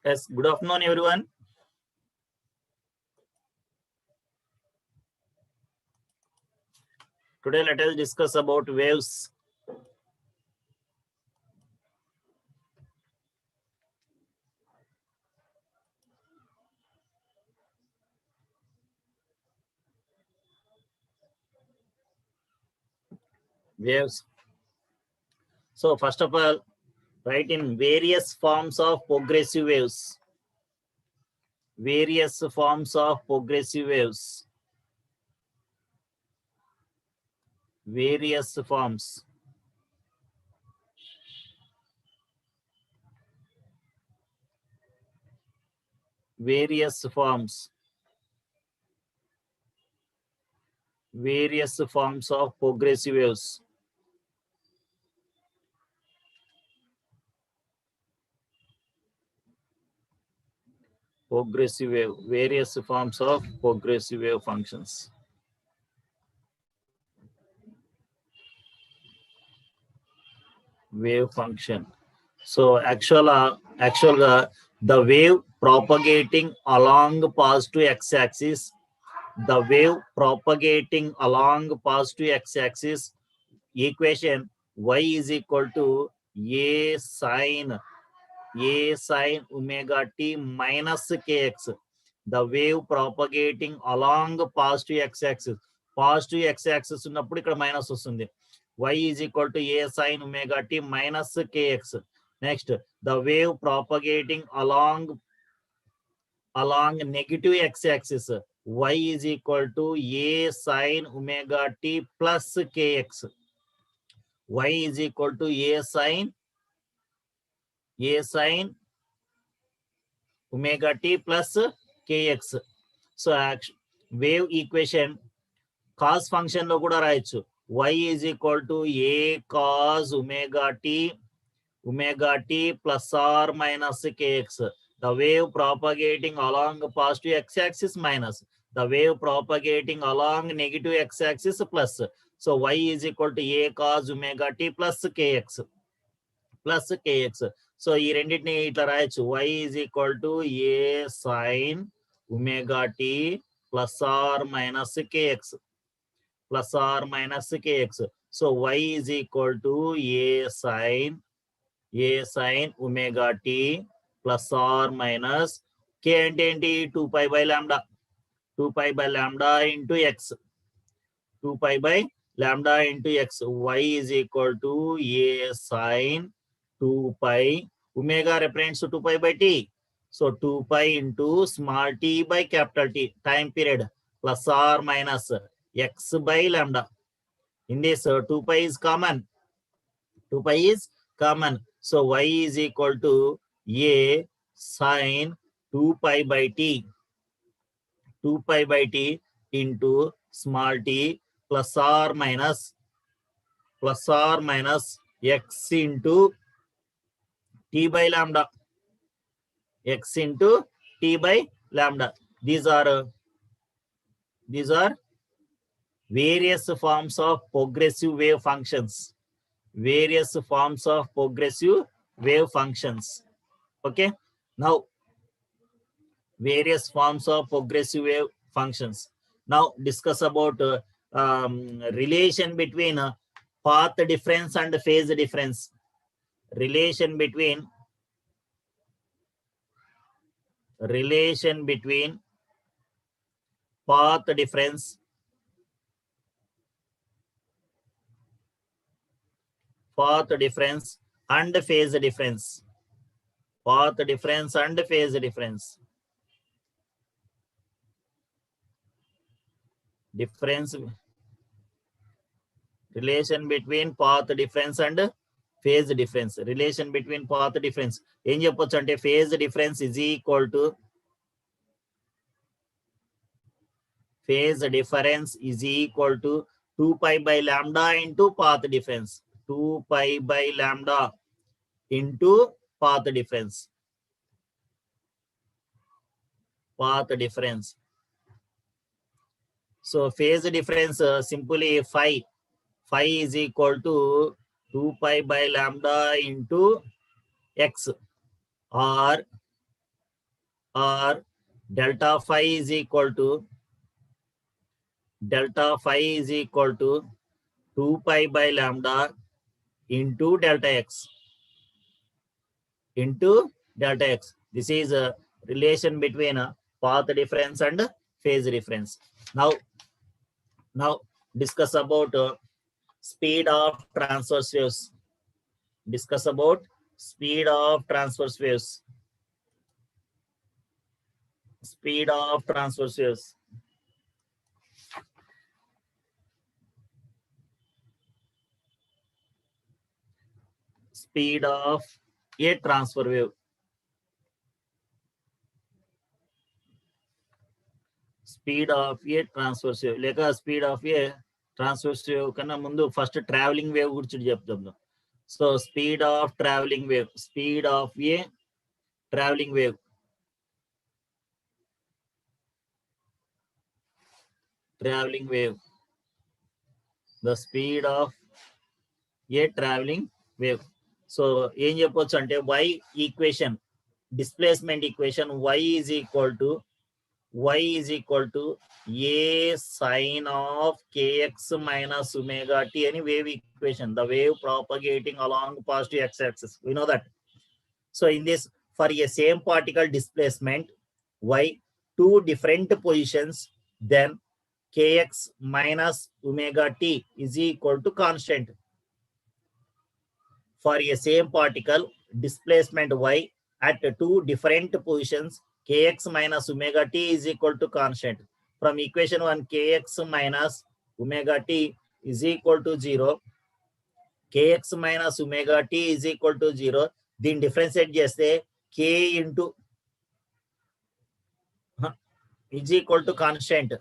Yes, good afternoon, everyone. Today, let us discuss about waves. Waves. So, first of all, write in various forms of progressive waves. Various forms of progressive waves. Various forms. Various forms. Various forms of progressive waves. Progressive wave. Various forms of progressive wave functions. Wave function. So actually, the wave propagating along positive x-axis, the wave propagating along positive x-axis, equation y is equal to a sine omega t minus kx. The wave propagating along positive x-axis. Positive x-axis ఉన్నప్పుడు ఇక్కడ minus వస్తుంది. Y is equal to a sine omega t minus kx. Next, the wave propagating along negative x-axis. Y is equal to a sine omega t plus kx. Y is equal to a sine omega t plus kx. So wave equation cos function lo kuda rayachu. Y is equal to a cos omega t plus or minus kx. The wave propagating along positive x-axis minus. The wave propagating along negative x-axis plus. So y is equal to a cos omega t plus kx. So ఈ రెండింటిని ఇట్లా రాయొచ్చు. Y is equal to a sin omega t plus or minus kx. Plus or minus kx. So y is equal to a sin omega t plus or minus k అంటే ఏంటి 2 pi by lambda. 2 pi by lambda into x. 2 pi by lambda into x. Y is equal to a sin 2 pi. Omega represents 2 pi by t. So 2 pi into small t by capital T. Time period plus or minus x by lambda. In this 2 pi is common. 2 pi is common. So y is equal to a sin 2 pi by t. 2 pi by t into small t plus or minus x into t by lambda. X into t by lambda. These are various forms of progressive wave functions. Various forms of progressive wave functions. Okay. Now, various forms of progressive wave functions. Now, discuss about relation between path difference and phase difference. Relation between path difference, and phase difference. Path difference and phase difference. Relation between path difference and phase difference. Relation between path difference. Em cheppochu ante phase difference is equal to 2 pi by lambda into path difference. 2 pi by lambda into path difference. So phase difference simply phi is equal to 2 pi by lambda into x, or delta phi is equal to 2 pi by lambda into delta x. This is a relation between path difference and phase difference. Now discuss about speed of transverse waves. Speed of transverse waves. Speed of transverse waves. Speed of a transfer wave. Speed of a transverse wave. Leka speed of a transverse wave kanna mundu first traveling wave guరించి చెప్తాం. So speed of traveling wave. Speed of a traveling wave. The speed of a traveling wave. So ఏం చెప్పొచ్చు అంటే y equation, displacement equation, y is equal to a sine of kx minus omega t, any wave equation, the wave propagating along positive x-axis. We know that. So in this, for a same particle displacement y, two different positions, then kx minus omega t is equal to constant. For a same particle displacement y at two different positions, kx minus omega t is equal to constant. From equation 1, kx minus omega t is equal to 0. Kx minus omega t is equal to 0. Then differentiate చేస్తే k into is equal to constant.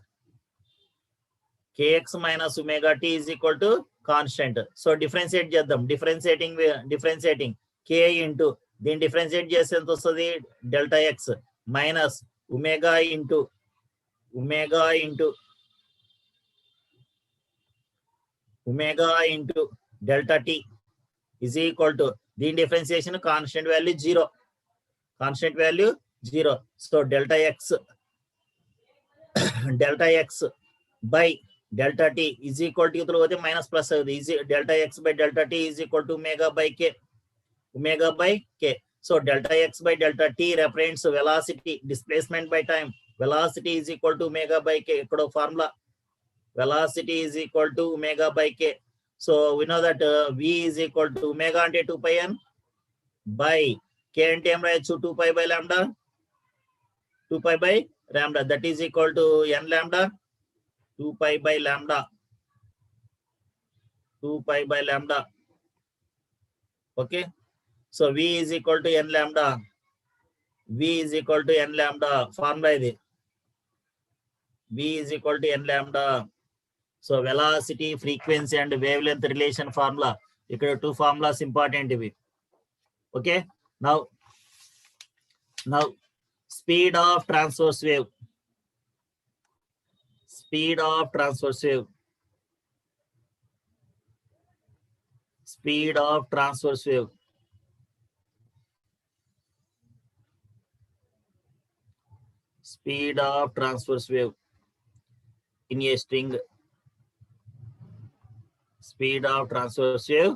Kx minus omega t is equal to constant. So differentiate చేద్దాం. Differentiating k into, then differentiate చేస్తే ఎంత వస్తుంది, delta x minus omega into delta t is equal to, the differentiation constant value 0. So delta x by delta t is equal to minus plus delta x by delta t is equal to omega by k. So delta x by delta t represents velocity, displacement by time. Velocity is equal to omega by k. ikkada formula, velocity is equal to omega by k. So we know that v is equal to omega ante 2 pi n by k ante em rayachu 2 pi by lambda, that is equal to n lambda, 2 pi by lambda. Okay, so v is equal to n lambda. Formula idi, v is equal to n lambda. So velocity, frequency and wavelength relation formula. ఇక్కడ 2 formulas important ఇవి. Okay, now speed of transverse wave, speed of transverse wave, speed of transverse wave, speed of transverse wave in a string, speed of transverse wave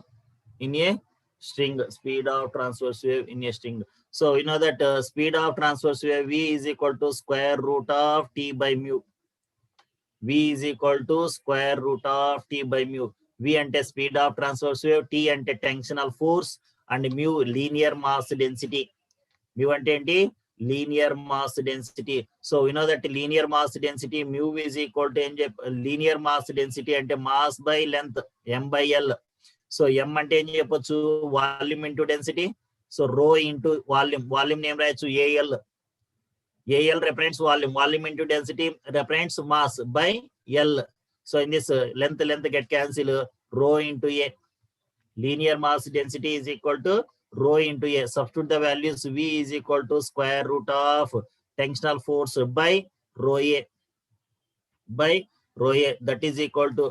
in a string, speed of transverse wave in a string. So you know that speed of transverse wave V is equal to square root of T by mu. V is equal to square root of T by mu. V ante speed of transverse wave, T ante tensional force, and mu linear mass density. Mu ante enti linear mass density. So you know that linear mass density mu is equal to linear mass density ante mass by length m by L. So m ante em cheppochu volume into density. So rho into volume, volume name రాయొచ్చు AL. AL represents volume, volume into density represents mass by L. So in this length get cancel, rho into A. Linear mass density is equal to rho into A. Substitute the values. V is equal to square root of tensional force by rho A, by rho A. That is equal to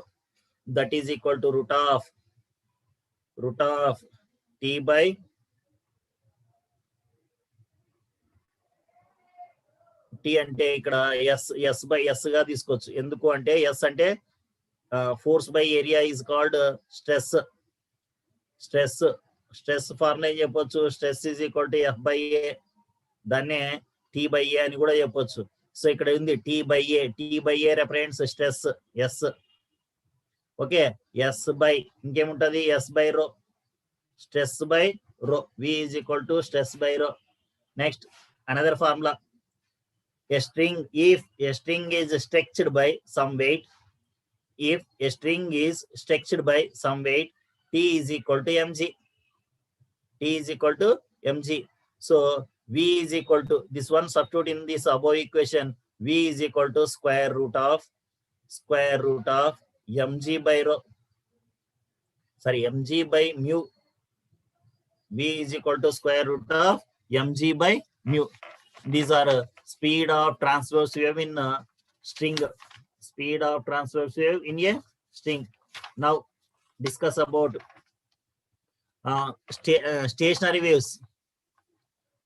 root of T by T అంటే ఇక్కడ S by S గా తీసుకోవచ్చు. ఎందుకు అంటే S అంటే force by area is called stress. Stress formula ఏం చెప్పొచ్చు, stress is equal to F by A, దాన్నే T by A అని కూడా చెప్పొచ్చు. సో ఇక్కడ ఉంది T by A reference stress S. Okay, S by ఇంకేముంటది S by rho, stress by rho. V is equal to stress by rho. Next, another formula. A string, if a string is stretched by some weight, if a string is stretched by some weight, T is equal to mg. T is equal to mg. So V is equal to, this one substitute in this above equation, V is equal to square root of mg by rho. Sorry, mg by mu. V is equal to square root of mg by mu. These are speed of transverse wave in string. Speed of transverse wave in a string. Now discuss about stationary waves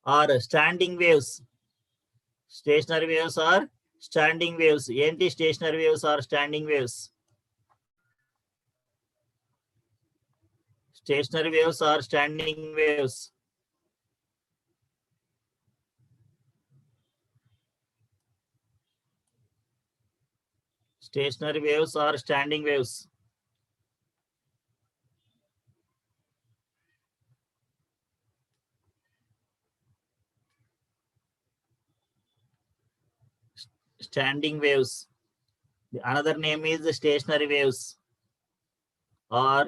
or standing waves. Stationary waves or standing waves. Enti stationary waves or standing waves? Stationary waves or standing waves? Stationary waves or standing waves? Standing waves. The another name is the stationary waves or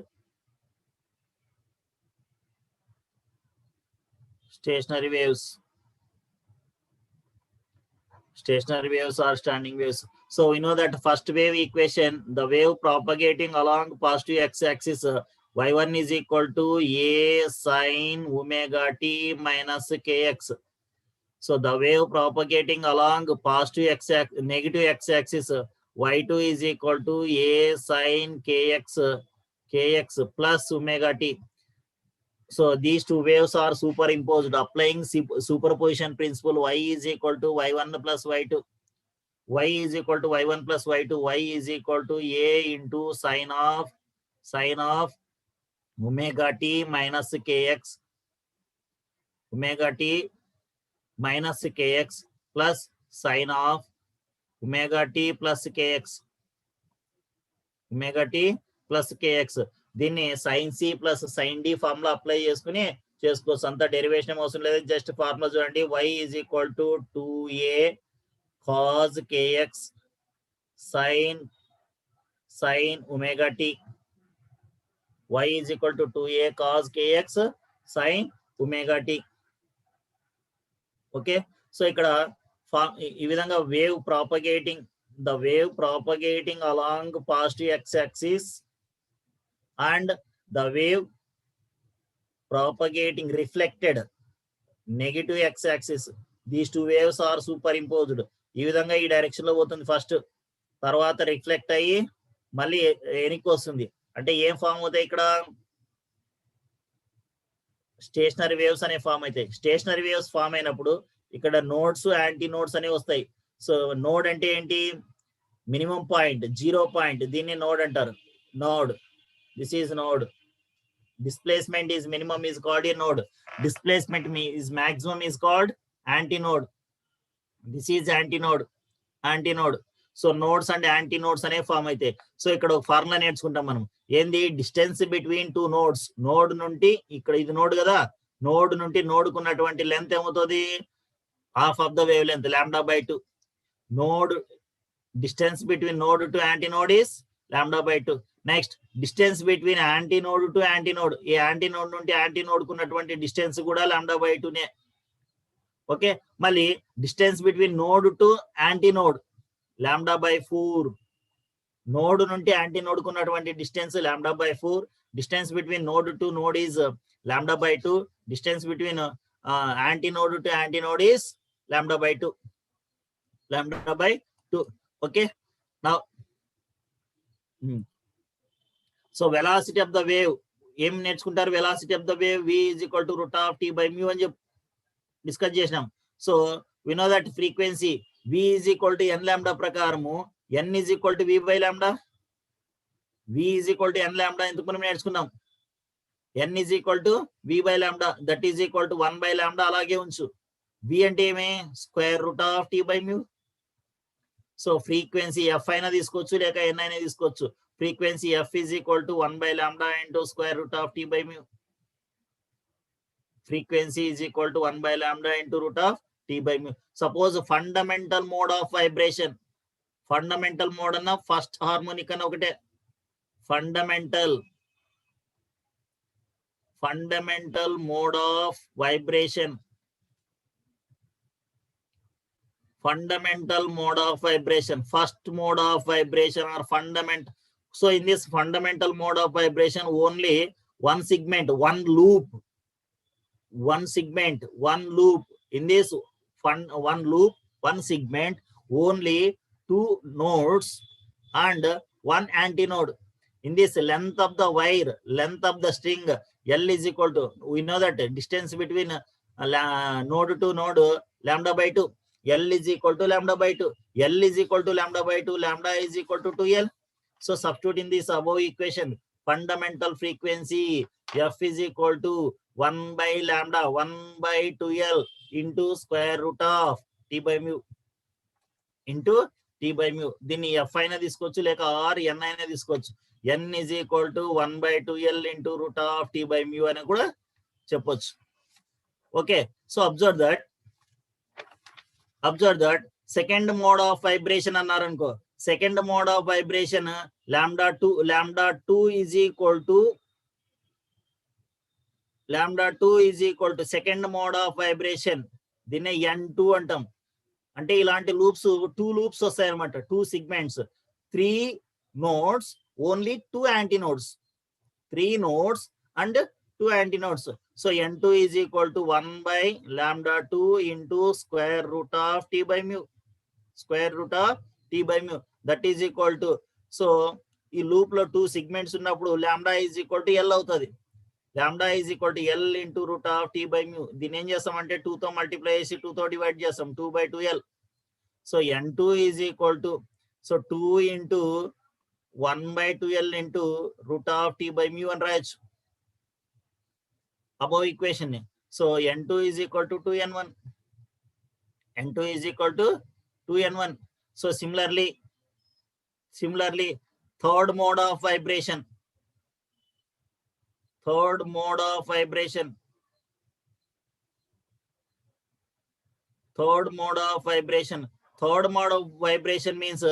stationary waves. Stationary waves or standing waves. So we know that first wave equation, the wave propagating along positive x-axis, y1 is equal to a sin omega t minus kx. So the wave propagating along positive x-axis, negative x-axis, y2 is equal to a sin kx plus omega t. So these two waves are superimposed. Applying superposition principle, y is equal to y1 plus y2. Y is equal to y1 plus y2. Y is equal to a into sin of omega t minus kx. Omega t minus kx plus sin of omega t plus kx. Omega t plus kx. దీన్ని sin c plus sin d formula apply చేసుకుని చేసుకోవచ్చు. అంత derivation అవసరం లేదు, just formula చూడండి. y is equal to 2a cos kx sin omega t. Y is equal to 2a cos kx sin omega t. Okay, so ఇక్కడ ఈ విధంగా wave propagating along positive x-axis and the wave propagating reflected negative x-axis. These two waves are superimposed. ఈ విధంగా ఈ direction లో పోతుంది first, తర్వాత reflect అయ్యి మళ్ళీ వెనక్కి వస్తుంది. అంటే ఏం ఫామ్ అవుతాయి ఇక్కడ? స్టేషనరీ వేవ్స్ అనే ఫామ్ అవుతాయి. స్టేషనరీ వేవ్స్ ఫామ్ అయినప్పుడు ఇక్కడ నోడ్స్ యాంటీ నోడ్స్ అనేవి వస్తాయి. సో నోడ్ అంటే ఏంటి? మినిమం పాయింట్, 0 పాయింట్, దీన్ని నోడ్ అంటారు. Node, this is node. Displacement is minimum is called a node. Displacement is maximum is called antinode. This is antinode. Antinode. So nodes and antinodes అనే form అయితే. So ఇక్కడ ఒక formula నేర్చుకుంటాం మనం. ఏంది? Distance between two nodes. Node నుండి ఇక్కడ ఇది నోడ్ కదా, నోడ్ నుండి నోడ్ కు ఉన్నటువంటి లెంత్ ఏమవుతుంది? Half of the wavelength λ/2. Node distance between node to antinode is λ/2. Next distance between antinode to antinode, ఈ యాంటీనోడ్ నుండి యాంటీనోడ్ కు ఉన్నటువంటి డిస్టెన్స్ కూడా λ/2నే. ఓకే, మళ్ళీ distance between node to antinode λ/4. Node నుండి యాంటీనోడ్ కు ఉన్నటువంటి distance λ/4. Distance between node to node is λ/2. Distance between antinode to antinode is λ/2. λ/2. Okay, now so velocity of the wave ఏం నేర్చుకుంటారు? Velocity of the wave v is equal to root of t by mu అని చెప్పి discuss చేసినాం. So we know that frequency v is equal to n lambda ప్రకారము n is equal to v by lambda. v is equal to n lambda ఎందుకు మనం నేర్చుకున్నాం? n is equal to v by lambda, that is equal to 1 by lambda అలాగే ఉంచు. v అంటే ఏమి? Square root of t by mu. So frequency f అయినా తీసుకోవచ్చు లేక n అయినా తీసుకోవచ్చు. Frequency f is equal to 1 by lambda into square root of t by mu. Frequency is equal to 1 by lambda into root of t by mu. Suppose fundamental mode of vibration. Fundamental mode anna first harmonic anna okate. Fundamental mode of vibration. Fundamental mode of vibration. First mode of vibration or fundamental. So in this fundamental mode of vibration, only one segment, one loop. In this one loop, one segment, only two nodes and one antinode. In this length of the wire, length of the string, L is equal to, we know that distance between node to node λ/2. L is equal to λ/2. L is equal to λ/2. Lambda is equal to 2L. So substitute in this above equation, fundamental frequency f is equal to 1 by lambda 1 by 2L into square root of t by mu into t by mu. దీన్ని f అయినా తీసుకోవచ్చు లేక r n అయినా తీసుకోవచ్చు. n is equal to 1 by 2L into root of t by mu అని కూడా చెప్పొచ్చు. Okay, so observe that second mode of vibration అన్నారు అనుకో. Second mode of vibration λ2 is equal to second mode of vibration, దీన్నే n2 అంటాం. అంటే ఇలాంటి loops 2 loops వస్తాయి అనమాట. 2 segments, 3 nodes, only 2 antinodes. 3 nodes and 2 antinodes. So n2 is equal to 1 by λ2 into square root of t by mu. Square root of t by mu, that is equal to, so ఈ loop లో 2 segments ఉన్నప్పుడు λ is equal to L అవుతుంది. λ is equal to L into root of t by mu. దీన్ని ఏం చేస్తామంటే 2 తో multiply చేసి 2 తో డివైడ్ చేస్తాం, 2 by 2L. So n2 is equal to, so 2 into 1 by 2L into root of t by mu అని రాయొచ్చు above equation ని. So n2 is equal to 2n1. n2 is equal to 2n1. So similarly, third mode of vibration. Third mode of vibration means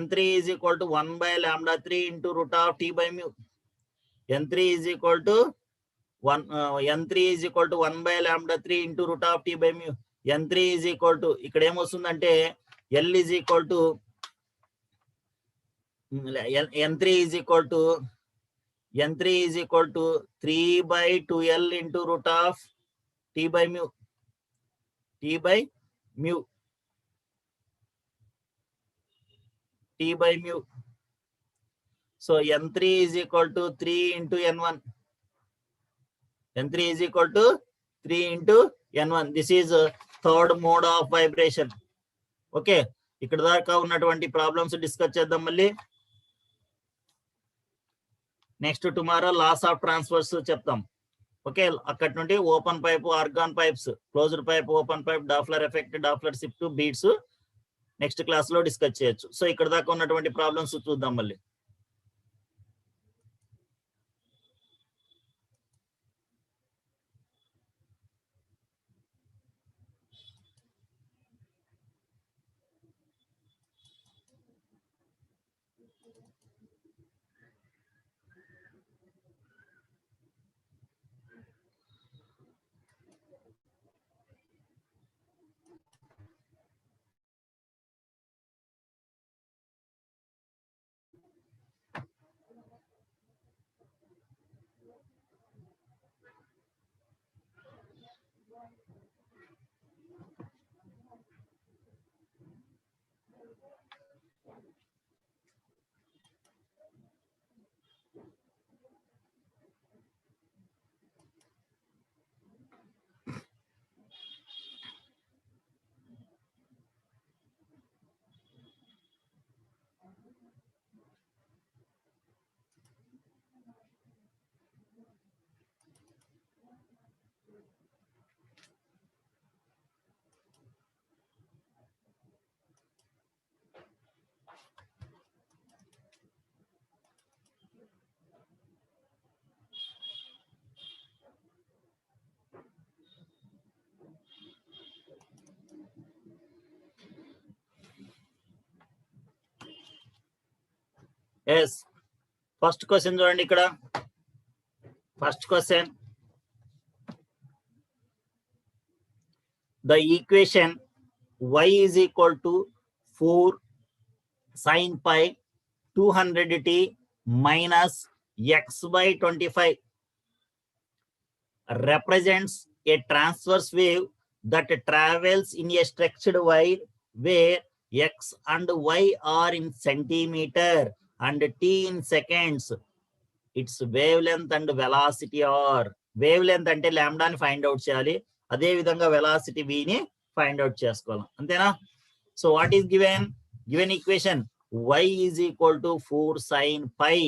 n3 is equal to 1 by λ3 into root of t by mu. n3 is equal to 1 by λ3 into root of t by mu. n3 is equal to, ఇక్కడ ఏమొస్తుందంటే L is equal to n3 is equal to N3 is equal to 3 by 2L into root of T by mu. T by mu. T by mu. So N3 is equal to 3 into N1. N3 is equal to 3 into N1. This is third mode of vibration. Okay. ఇక్కడ దాకా ఉన్నటువంటి problems discuss చేద్దాం మళ్ళీ. Next tomorrow loss of transfers చెప్తాం. Okay, అక్కడి నుండి open pipe, organ pipes, closed pipe, open pipe, Doppler effect, Doppler shift, beats next class లో discuss చేయొచ్చు. సో ఇక్కడ దాకా ఉన్నటువంటి ప్రాబ్లమ్స్ చూద్దాం మళ్ళీ. ఎస్, ఫస్ట్ క్వశ్చన్ చూడండి. ఇక్కడ first question, the equation y is equal to 4 sin pi 200t minus x by 25 represents a transverse wave that travels in a stretched wire where x and y are in centimeter and t in seconds. Its wavelength and velocity are, wavelength అంటే లాంబ్డాని find out చేయాలి, అదే విధంగా velocity v ని find out చేసుకోవాలి, అంతేనా? So what is given? Given equation y is equal to 4 sin pi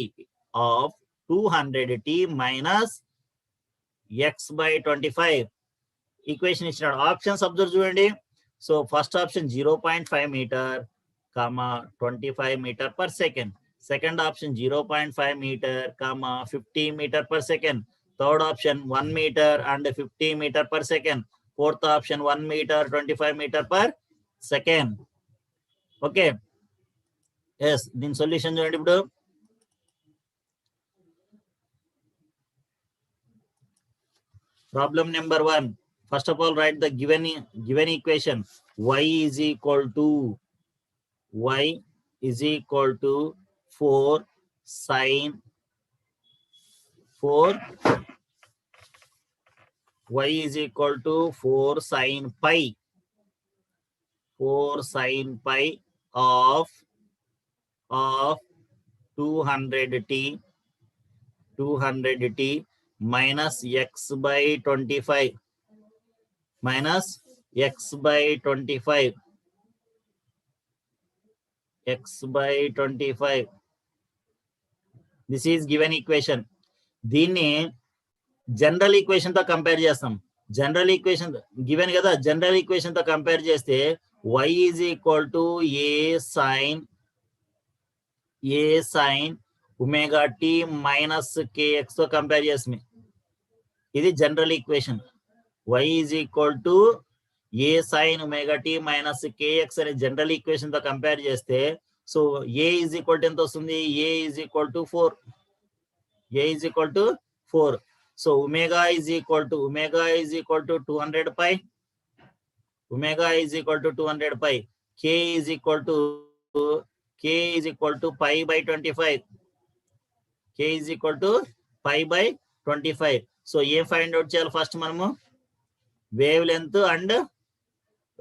of 200t minus x by 25. Equation ఇచ్చినాడు. Options observe చూడండి. So first option 0.5 metre, 25 metre per second. Second option 0.5 metre, 50 metre per second. Third option 1 metre and 50 metre per second. Fourth option 1 metre, 25 metre per second. Okay, yes, దీని solution చూడండి. ఇప్పుడు problem number 1. First of all, write the given equation. Y is equal to 4 sin pi 4 sin pi of 200t minus x by 25 x by 25. This is given equation. దీన్ని general equation తో compare చేస్తాం. General equation given కదా, general equation తో compare చేస్తే y is equal to a sin omega t minus kx తో compare చేస్తాం. ఇది general equation. y is equal to a sin omega t minus kx అనే general equation తో compare చేస్తే, so a is equal to ఎంత వస్తుంది? a is equal to 4. So omega is equal to 200 pi. Omega is equal to 200 pi. K is equal to pi by 25. K k is equal to pi by 25. So ఏం find out చేయాలి first మనము? Wave length and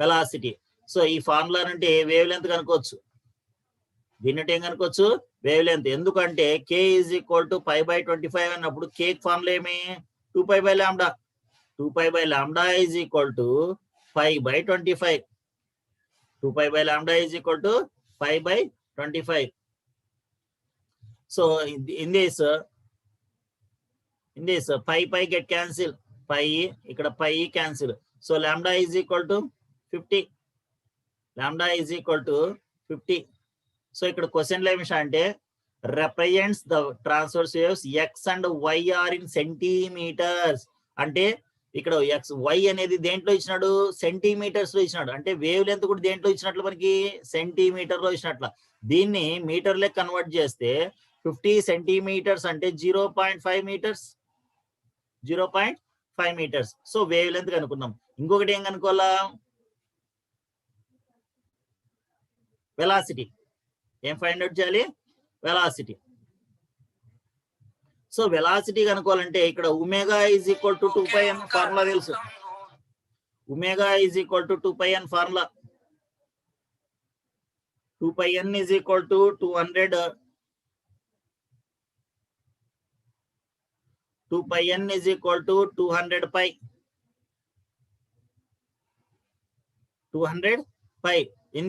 velocity. So ఈ formula నుండి wave length కనుక్కోవచ్చు. దీన్ని ఏం కనుక్కోవచ్చు? Wave length. ఎందుకంటే k is equal to pi by 25 అన్నప్పుడు k ఫార్ములా ఏమి? 2 pi by lambda. 2 pi by lambda is equal to pi by 25. 2 pi by lambda is equal to pi by 25. So in this pi get cancel. Pi ikkada pi cancel. So lambda is equal to 50. Lambda is equal to 50. So ikkada question lo ante represents the transverse waves x and y are in centimeters. అంటే ఇక్కడ x y అనేది దేంట్లో ఇచ్చినాడు? Centimetres లో ఇచ్చినాడు. అంటే wave length కూడా దేంట్లో ఇచ్చినట్లు మనకి? సెంటీమీటర్ లో ఇచ్చినట్ల. దీన్ని మీటర్ లెక్క కన్వర్ట్ చేస్తే 50 సెంటీమీటర్స్ అంటే 0.5 metres. 0.5 metres. So wavelength కనుక్కున్నాం. ఇంకొకటి ఏం కనుక్కోవాలా? వెలాసిటీ. ఏం ఫైండ్ అవుట్ చేయాలి? వెలాసిటీ. సో వెలాసిటీ కనుక్కోవాలంటే ఇక్కడ omega is equal to 2πn formula తెలుసు. Omega is equal to 2πn formula. 2πn is equal to 200. 2πn is equal to 200 pi. 200 pi. In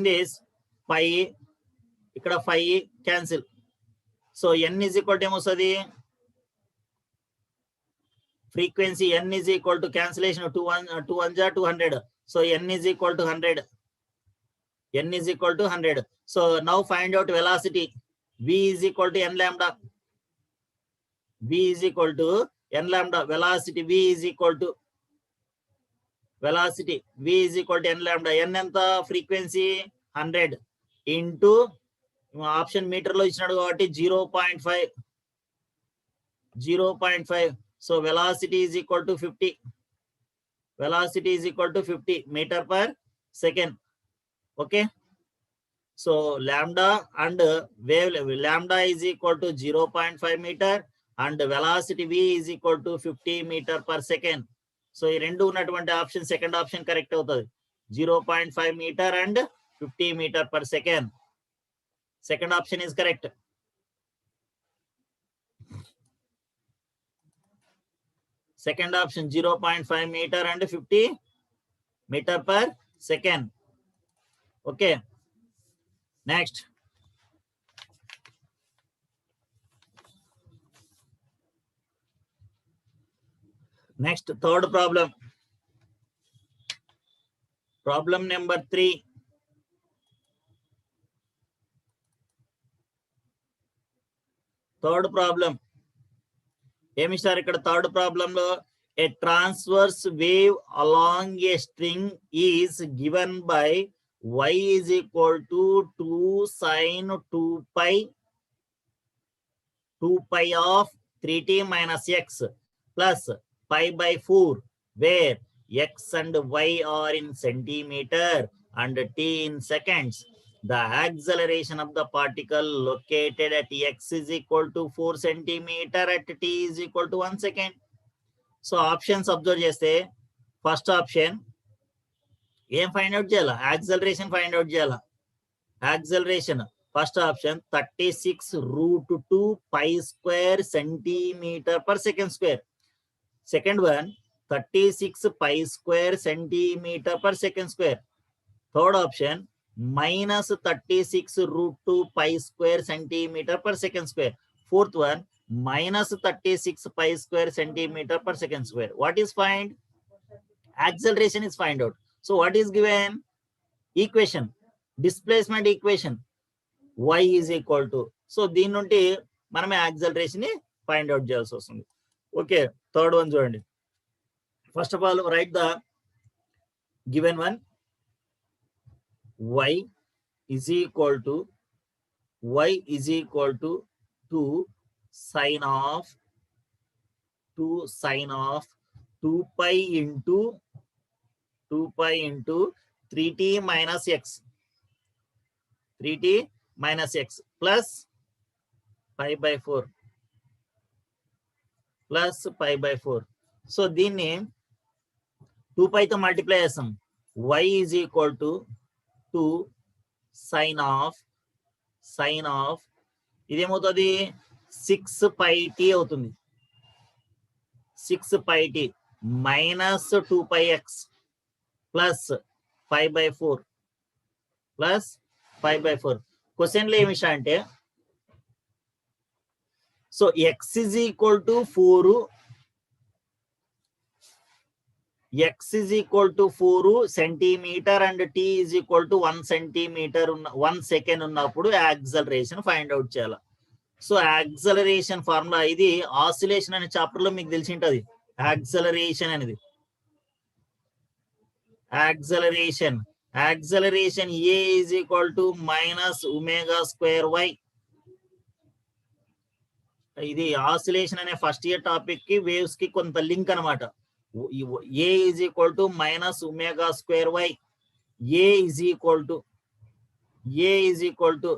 this pi ikkada pi cancel. So n is equal to emostadi? Frequency n is equal to cancellation of 2 1 200. So n is equal to 100. N is equal to 100. So now find out velocity. V is equal to n lambda. V is equal to n lambda. Velocity V is equal to n lambda. N enta frequency 100 into option meter lo ichinaadu kabatti 0.5. So velocity is equal to 50. Velocity is equal to 50 meter per second. Okay. So lambda and wave lambda is equal to 0.5 meter and velocity v is equal to 50 meter per second. So ఈ రెండు ఉన్నటువంటి option second option correct అవుతుంది. 0.5 meter and 50 meter per second. Second option is correct. Second option 0.5 meter and 50 meter per second. Okay. Next. Next, third problem. Problem number 3. Third problem. ఏమి sir ఇక్కడ third problem లో a transverse wave along a string is given by y is equal to 2 sin 2 pi of 3t minus x plus pi by 4 where x and y are in centimeter and t in seconds. The acceleration of the particle located at x is equal to 4 centimeter at t is equal to 1 second. So options observe చేస్తే first option ఏం find out చేయాలా? Acceleration find out చేయాలా. Acceleration first option 36√2 pi square centimeter per second square. Second one 36 pi square centimeter per second square. Third option minus 36√2 pi square centimeter per second square. Fourth one minus 36 pi square centimeter per second square. What is find? Acceleration is find out. So what is given? Equation, displacement equation. Y is equal to. So దీని నుండి మనమే acceleration ని find out చేయాల్సి వస్తుంది. Okay, third one చూడండి. First of all right the given one. y is equal to 2 sin of 2 pi into 3t minus x plus π/4 plus π/4. So దీన్ని 2π తో multiply చేస్తాం. y is equal to 2 sine of ఇదేమవుతుంది 6πt అవుతుంది. 6πt minus 2πx plus π/4 plus π/4. క్వశ్చన్లో ఏమి ఇష్టం అంటే so x is equal to 4 centimetre and t is equal to 1 centimetre 1 second ఉన్నప్పుడు యాక్సలరేషన్ ఫైండ్ అవుట్ చేయాలి. సో యాక్సలరేషన్ ఫార్ములా ఇది oscillation అనే చాప్టర్ లో మీకు తెలిసి ఉంటది. యాక్సలరేషన్ అనేది acceleration a is equal to minus omega square y. ఇది ఆసిలేషన్ అనే ఫస్ట్ ఇయర్ టాపిక్ కి వేవ్స్ కి కొంత లింక్ అనమాట. a is equal to minus omega square y. a is equal to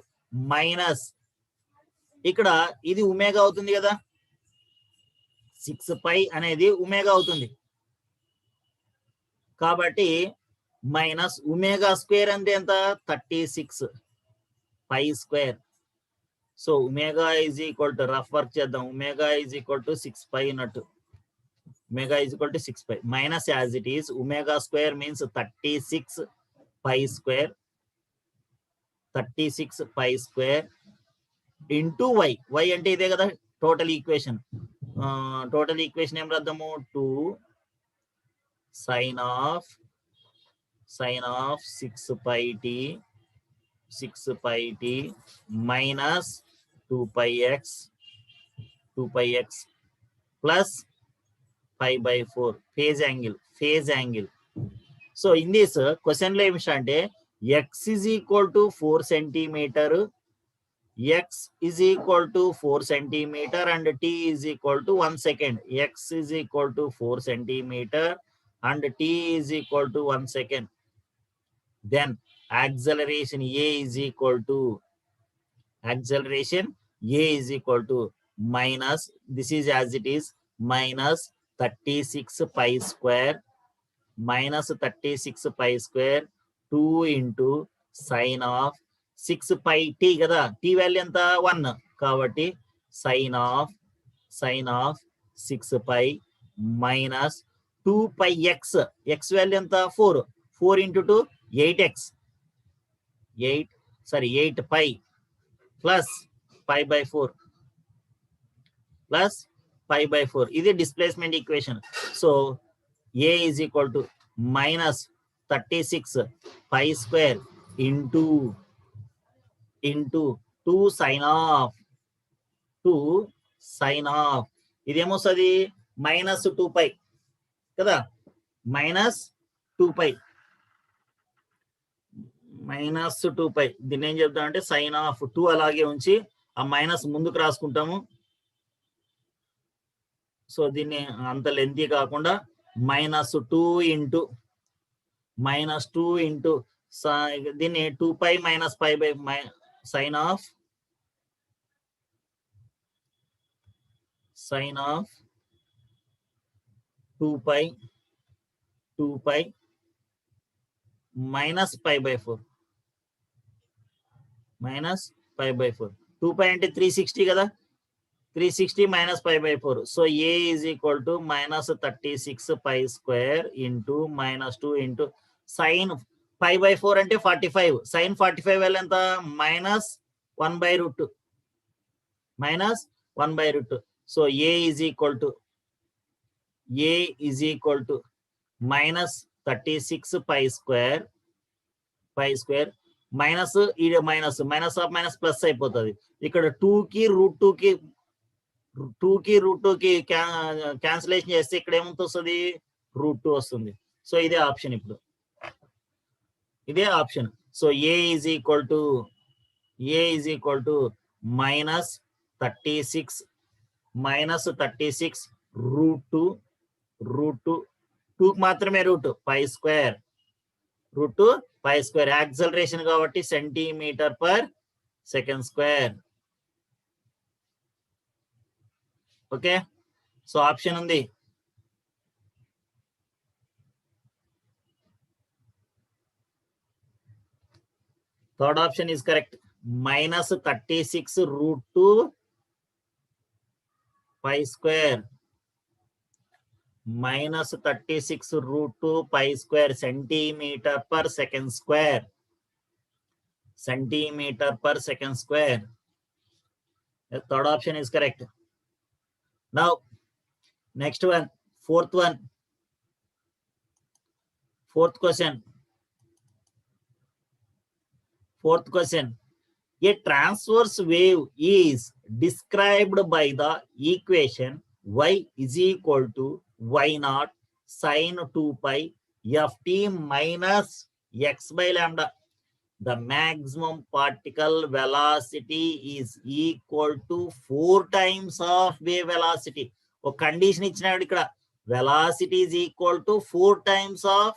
minus ఇక్కడ ఇది ఒమేగా అవుతుంది కదా, 6π అనేది ఒమేగా అవుతుంది కాబట్టి మైనస్ ఒమేగా స్క్వేర్ అంటే ఎంత 36π². So omega is equal to rough work చేద్దాం. ఒమేగా ఈజ్ ఈక్వల్ టు 6π ఉన్నట్టు. Omega is equal to 6π minus as it is omega square means 36π² into y అంటే ఇదే కదా టోటల్ ఈక్వేషన్. ఏం రాద్దాము 2 sine of 6πt minus 2πx plus π/4 phase angle. So in this question లో ఏమి అంటే x is equal to 4 centimetre and t is equal to 1 second. X is equal to 4 centimeter and t is equal to 1 second. Then acceleration a is equal to minus, this is as it is, minus 36π² 2 into sine of 6πt కదా, t value ఎంత 1 కాబట్టి sine of 6π minus 2πx x value ఎంత 4 into 2 8x 8π plus π/4 ఇది displacement equation. So a is equal to minus 36π² into 2 sine of ఇదేమొస్తుంది minus 2π కదా, minus 2π దీన్ని ఏం చెప్తామంటే సైన్ ఆఫ్ 2 అలాగే ఉంచి ఆ మైనస్ ముందుకు రాసుకుంటాము. సో దీన్ని అంత లెంతీ కాకుండా -2 ఇంటూ దీన్ని 2π minus π by sine of 2π minus π/4 2π అంటే 360 కదా, 360 minus π/4. So a is equal to minus 36π² into -2 into sine π/4 అంటే 45, సైన్ 45 వాల్యూ ఎంత -1/√2. So a is equal to minus 36π² minus minus of minus plus అయిపోతుంది. ఇక్కడ 2 కి √2కి క్యాన్సిలేషన్ చేస్తే ఇక్కడ ఏమంత వస్తుంది √2 వస్తుంది. సో ఇదే ఆప్షన్. ఇప్పుడు ఇదే option. So a is equal to minus 36 √2 మాత్రమే π² యాక్సలరేషన్ కాబట్టి centimetre per second square. Okay, so option ఉంది. Third option is correct. -36 √2 pi square. -36 √2 pi square centimetre per second square. Centimeter per second square. The third option is correct. Now, next one, fourth one. Fourth question. A transverse wave is described by the equation y is equal to y0 sin 2 pi ft minus x by lambda. The maximum particle velocity is equal to 4 times of wave velocity. ఒక condition ఇచ్చినాడు ఇక్కడ, velocity is equal to 4 times of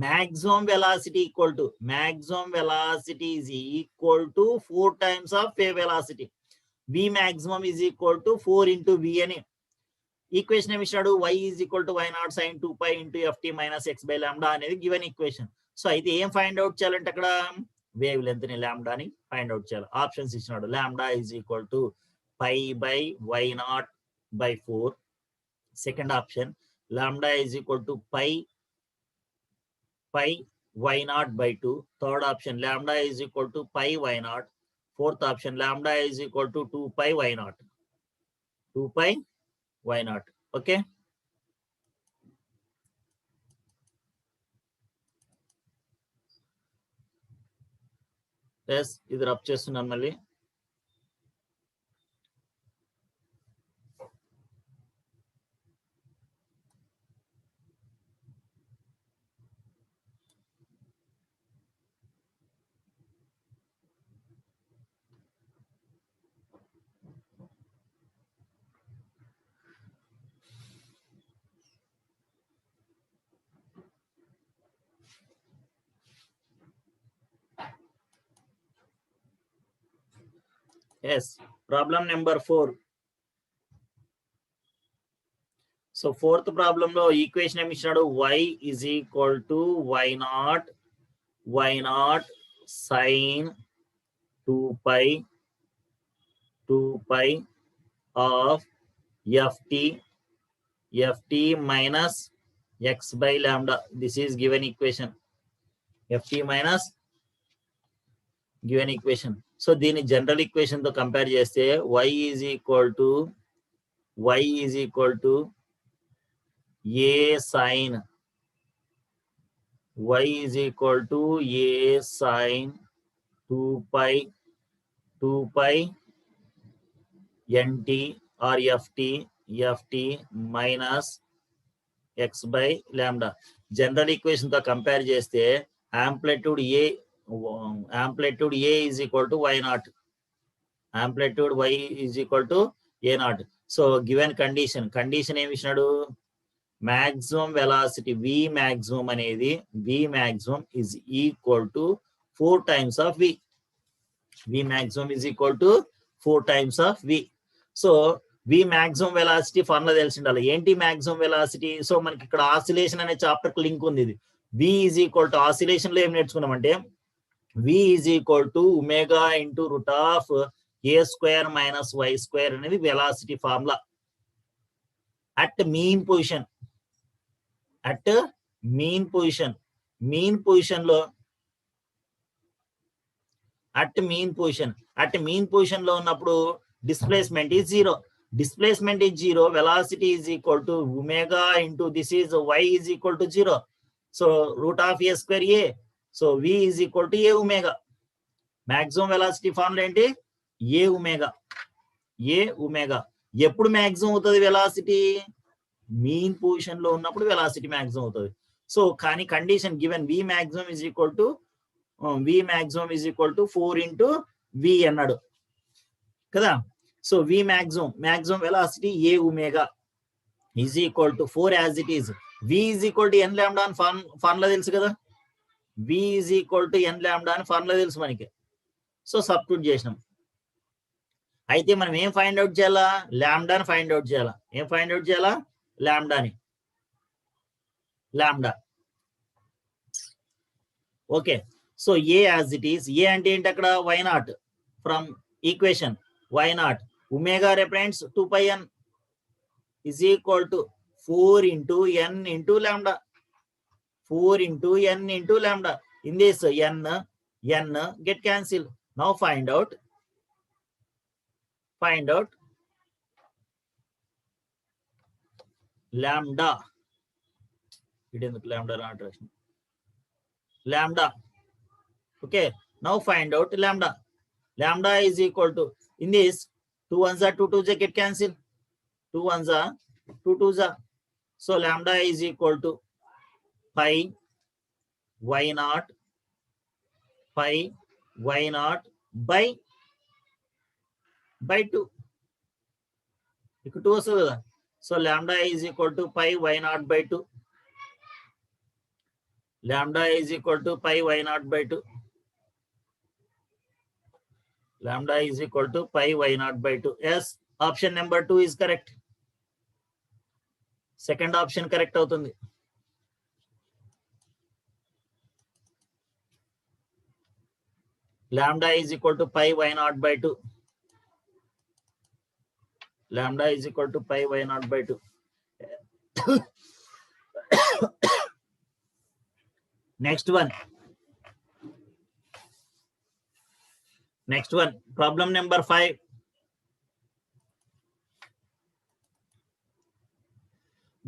maximum velocity is equal to 4 times of wave velocity. V maximum is equal to 4 into V అని equation ఏమి ఇచ్చినాడు, y is equal to y0 sin 2 pi into ft minus x by lambda అనేది given equation. So అయితే ఏం find out చేయాలంటే అక్కడ wave length ని లాంబ్డాని ఫైండ్ అవుట్ చేయాలి. ఆప్షన్స్ ఇచ్చినాడు, lambda is equal to pi by y0 by 4. Second option lambda is equal to pi y0 by 2. Third option lambda is equal to pi y0. Fourth option lambda is equal to 2 pi y0. Okay, yes ఇది rub చేస్తున్నాను మళ్ళీ. Yes, problem number 4. So fourth problem లో equation ఏమి ఇచ్చినాడు, y is equal to y0 sin 2 pi of ft minus x by lambda. This is given equation. ft minus given equation. So దీని general equation తో compare చేస్తే y is equal to a sin a sin 2 pi nt or ft minus x by lambda. General equation తో compare చేస్తే amplitude a is equal to y0. Amplitude y is equal to a0. So given condition ఏమి ఇచ్చినాడు, maximum velocity v maximum అనేది v maximum is equal to 4 times of v. v maximum is equal to 4 times of v. So v maximum velocity formula తెలిసి ఉండాలి. ఏంటి maximum velocity? So మనకి ఇక్కడ oscillation అనే chapter కు లింక్ ఉంది. ఇది v is equal to oscillation లో ఏం నేర్చుకున్నామంటే v is equal to omega into root of a square minus y square అనేది velocity formula. at mean position లో ఉన్నప్పుడు displacement is zero. Velocity is equal to omega into this is y is equal to 0. So root of a square a. So v is equal to a omega. Maximum velocity formula ఏంటి, a omega. ఎప్పుడు maximum అవుతుంది velocity, mean position లో ఉన్నప్పుడు velocity maximum అవుతుంది. So కానీ condition given v maximum is equal to 4 into v అన్నాడు కదా. So v maximum velocity a omega is equal to 4 as it is. v is equal to n lambda అని formula తెలుసు కదా. v is equal to n lambda అని formula తెలుసు మనకి. So substitute చేసినాం. అయితే మనం ఏం ఫైండ్ అవుట్ చేయాలా? లాంబ్డాని ఫైండ్ అవుట్ చేయాలా. ఏం ఫైండ్ అవుట్ చేయాలా? లాంబ్డాని. Lambda. Okay. So A as it is. A అంటే ఏంటి అక్కడ? Y naught. From equation y naught omega reference 2πn is equal to 4 into n into lambda. 4 into n into lambda. In this n get cancelled. Now find out lambda. It is lambda not lambda. Okay. Now find out lambda. Lambda is equal to, in this 2 ones are 2 2s get cancelled. 2 ones are 2 2s are. So lambda is equal to pi y naught by 2. ఇక్కడ 2 వస్తుంది కదా. So lambda is equal to pi y naught by 2. Lambda is equal to pi y naught by 2. Lambda is equal to pi y naught by 2. Yes, option number 2 is correct. Second option correct అవుతుంది. Lambda is equal to pi y naught by 2. Lambda is equal to pi y naught by 2. Next one. Problem number 5.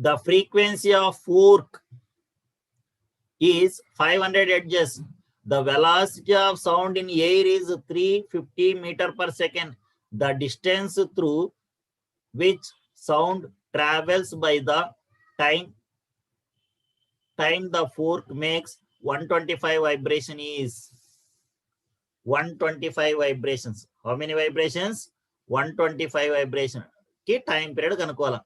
The frequency of fork is 500 Hz. The velocity of sound in air is 350 meter per second. The distance through which sound travels by the time the fork makes 125 vibration is 125 vibrations. How many vibrations? 125 vibration ki time period kanukovala.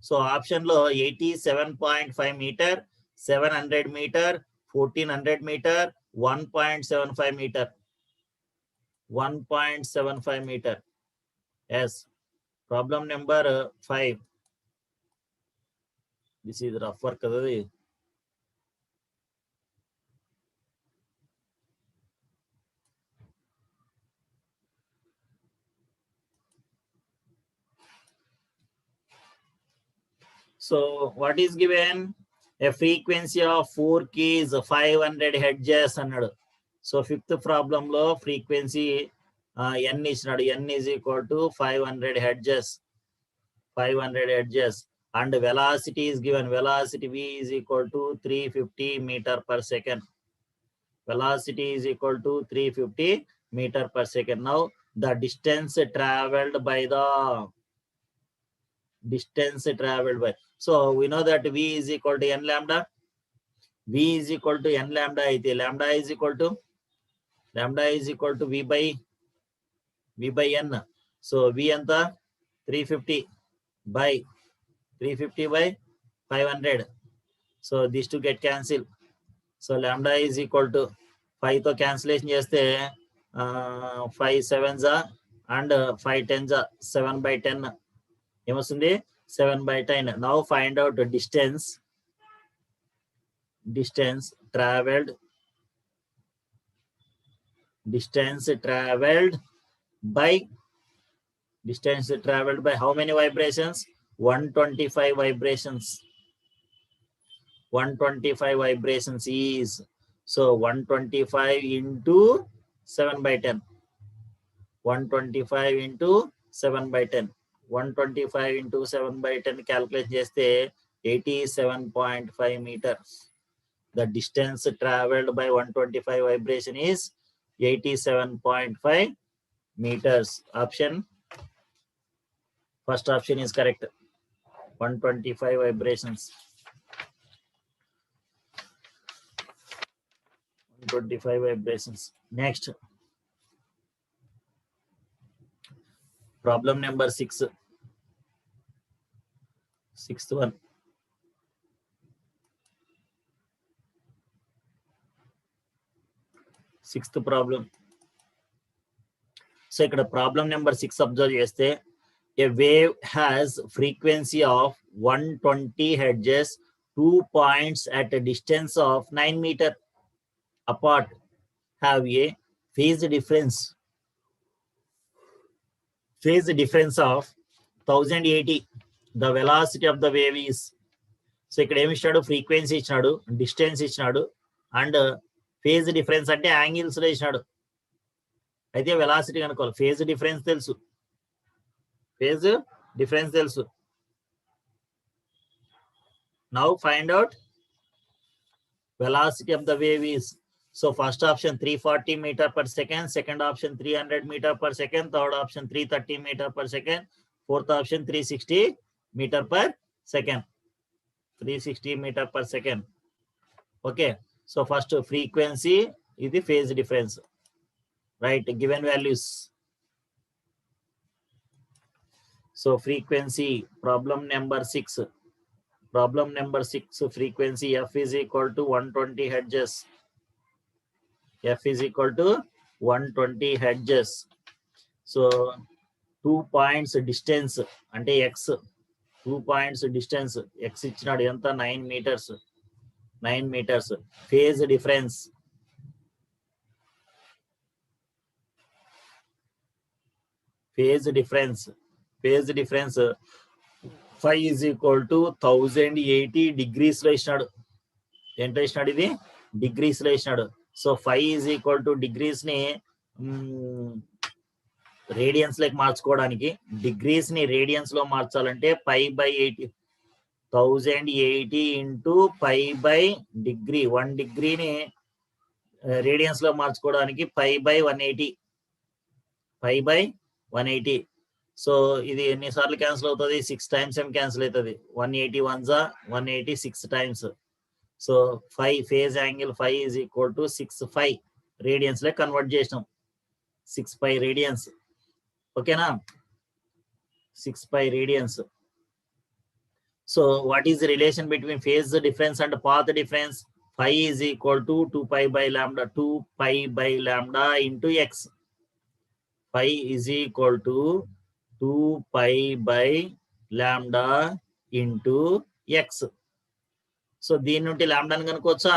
So option lo 87.5 meter, 700 meter, 1400 meter, 1.75 meter. 1.75 meter. Yes. Problem number 5. This is rough work. So what is given? A frequency of fork is 500 Hz అన్నాడు. So fifth problem లో frequency n ఇచ్చినాడు. n is equal to 500 Hz. 500 Hz. And velocity is given. Velocity v is equal to 350 meter per second. Velocity is equal to 350 meter per second. Now the distance traveled by so we know that v is equal to n lambda. V is equal to n lambda. Lambda is equal to v by n. So v anta 350 by 500. So these two get cancelled. So lambda is equal to 5 to cancellation cheste 5 7s and 5 10s 7 by 10 ఏమొస్తుంది 7 by 10. Now find out the distance traveled by how many vibrations? 125 vibrations. 125 vibrations is, so 125 into 7 by 10. 125 into 7 by 10. 125 into 7 by 10 calculate cheste 87.5 meters. The distance traveled by 125 vibration is 87.5 meters. First option is correct. 125 vibrations. 125 vibrations. Next. Problem number 6. Sixth one. Sixth problem. So ఇక్కడ problem number 6 observe చేస్తే a wave has frequency of 120 hertz, 2 points at a distance of 9 meters apart have a phase difference of 1080. The velocity of the wave is, so ఇక్కడ ఏమి ఇచ్చాడు, frequency ఇచ్చినాడు, distance ఇచ్చినాడు, and phase difference అంటే angles లో ఇచ్చినాడు. అయితే velocity కనుక్కోవాలి. ఫేజ్ డిఫరెన్స్ తెలుసు, now find out velocity of the wave is, so first option 340 meter per second, second option 300 meter per second, third option 330 meter per second, fourth option 360 meter per second. 360 meter per second. Okay, so first frequency is the phase difference, right? Given values. So frequency, problem number 6. Problem number 6, frequency f is equal to 120 hertz. F is equal to 120 hertz. So 2 points distance ante x, 2 points distance x ఇచ్చినాడు ఎంత, 9 meters. Phase difference, phi is equal to 1080 degrees లో ఇచ్చినాడు. ఎంత ఇచ్చినాడు, ఇది degrees లో ఇచ్చినాడు. So phi is equal to degrees ని రేడియన్స్ లోకి మార్చుకోవడానికి, డిగ్రీస్ ని రేడియన్స్ లో మార్చాలంటే π/80, 1080 ఇంటూ π/, 1 డిగ్రీని రేడియన్స్ లో మార్చుకోవడానికి π/180. సో ఇది ఎన్నిసార్లు క్యాన్సిల్ అవుతుంది, 6 times ఏం క్యాన్సిల్ అవుతుంది. 180 1 జా 180, 6 times. So phase angle phi is equal to 6π radians లో కన్వర్ట్ చేసినాం, 6π రేడియన్స్. ఓకేనా, 6π radians. So what is the relation between phase difference and path difference? phi is equal to 2π/λ into x. Phi is equal to 2π/λ into x. So దీని నుండి లాంబ్డాని కనుక్కోవచ్చా?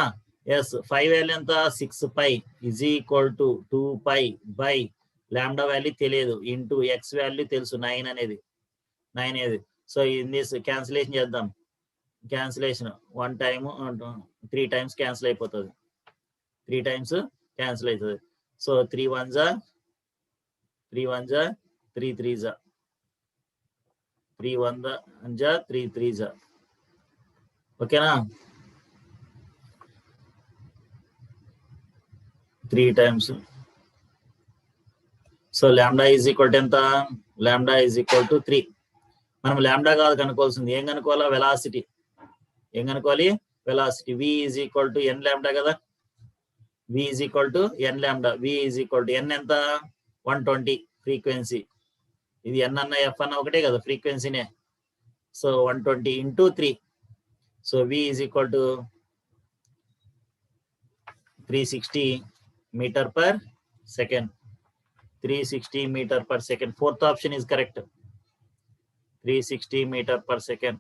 Yes. 5 value ఎంత, 6π is equal to 2π/λ value తెలియదు, into x value తెలుసు, 9 అనేది. So in this cancellation చేద్దాం. Cancellation 1 time 3 times cancel అయిపోతుంది, 3 times cancel అవుతుంది. So 3 1 జా 3 1 జా 3 3 జా 3 1 జా 3 3 జా. ఓకేనా, 3 times. So lambda is equal to ఎంత, లాంబ్డా ఈజ్ ఈక్వల్ టు 3. మనం లాంబ్డా కాదు కనుక్కోవాల్సింది, ఏం కనుక్కోవాలా, వెలాసిటీ. ఏం కనుక్కోవాలి, velocity. v is equal to n lambda కదా, v is equal to n lambda. v is equal to n ఎంత, 120 ఫ్రీక్వెన్సీ. ఇది n అన్న f అన్న ఒకటే కదా, ఫ్రీక్వెన్సీనే. So 120 into 3. So v is equal to 360 meter per second. 360 meter per second. Fourth option is correct. 360 meter per second.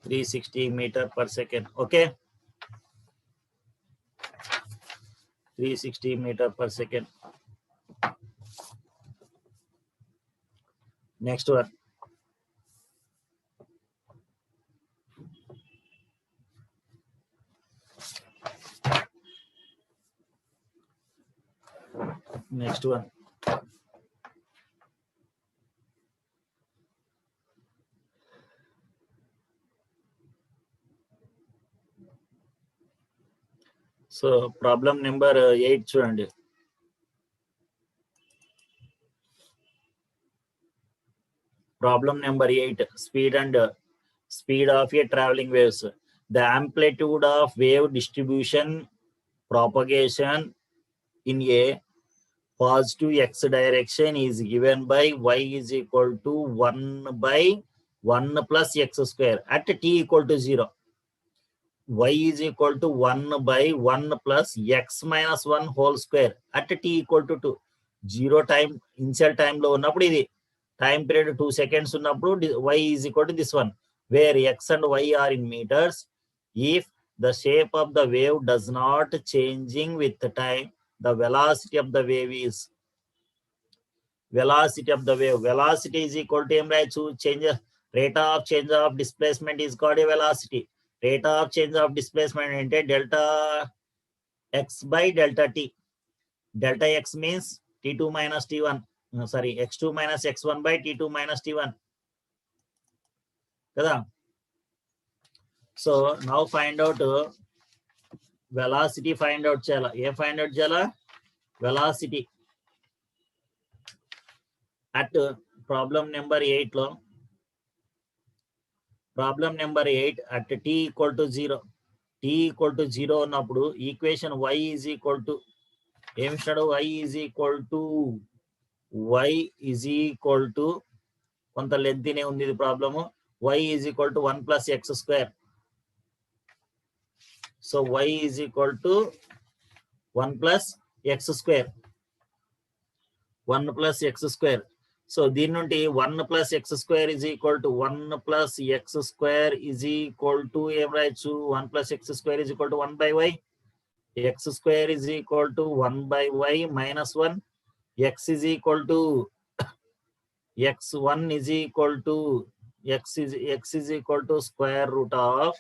360 meter per second. Okay. 360 meter per second. Next one. Next one. So problem number 8 చూడండి. Problem number 8, speed of a traveling waves. The amplitude of wave distribution propagation in a positive x direction is given by y is equal to 1/1 plus x square at t equal to 0. Y is equal to 1/1 plus x minus 1 whole square at t equal to 2. Zero time initial టైంలో ఉన్నప్పుడు ఇది time period 2 seconds ఉన్నప్పుడు y is equal to this one where x and y are in metres if the shape of the wave does not changing with time the velocity of the wave is velocity of the wave. Velocity is equal to m right to change rate of change of displacement is called a velocity. Rate of change of displacement ante delta x by delta t. Delta x means t2 minus t1. No, sorry, x2 minus x1 by t2 minus t1. Kada? So now find out velocity. Find out chala. Ye find out chala velocity. At problem number 8 lo. Problem number 8 at t equal to 0. T equal to 0 ఉన్నప్పుడు equation y is equal to ఏమి ఇస్తాడు y is equal to కొంత లెంతీనే ఉంది ఇది problem y is equal to 1 plus x square. So y is equal to 1 plus x square. 1 plus x square. So దీని నుండి 1 plus x square is equal to 1 plus x square is equal to ఏం రాయొచ్చు 1 plus x square is equal to 1 by y. X square is equal to 1 by y minus 1. X is equal to x1 is equal to x is equal to square root of